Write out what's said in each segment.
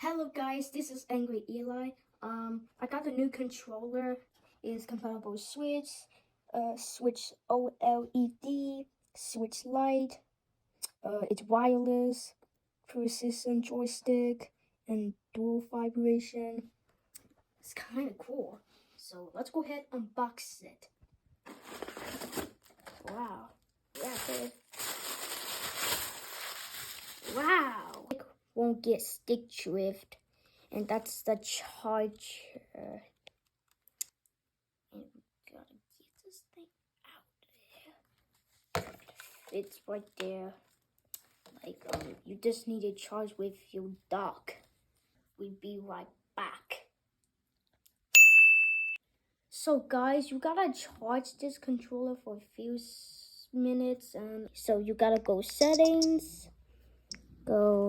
Hello guys, this is Angry Eli. I got the new controller. It's compatible with Switch, Switch OLED, Switch Lite. It's wireless, precision joystick, and dual vibration. It's kind of cool. So let's go ahead and unbox it. Wow, rapid. Wow, it won't get stick drift. And that's the charger. And we gotta get this thing out there. It's right there. You just need to charge with your dock. We'll be right back. So guys, you gotta charge this controller for a few minutes. So you gotta go settings, go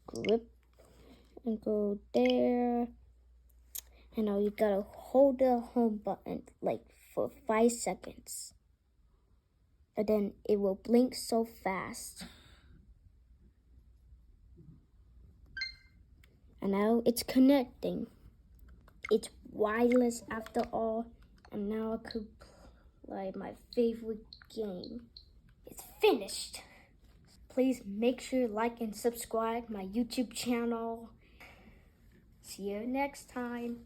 grip, and go there. And now you gotta hold the home button for 5 seconds. And then it will blink so fast. And now it's connecting. It's wireless after all. And now I could play my favorite game. It's finished. Please make sure to like and subscribe my YouTube channel. See you next time.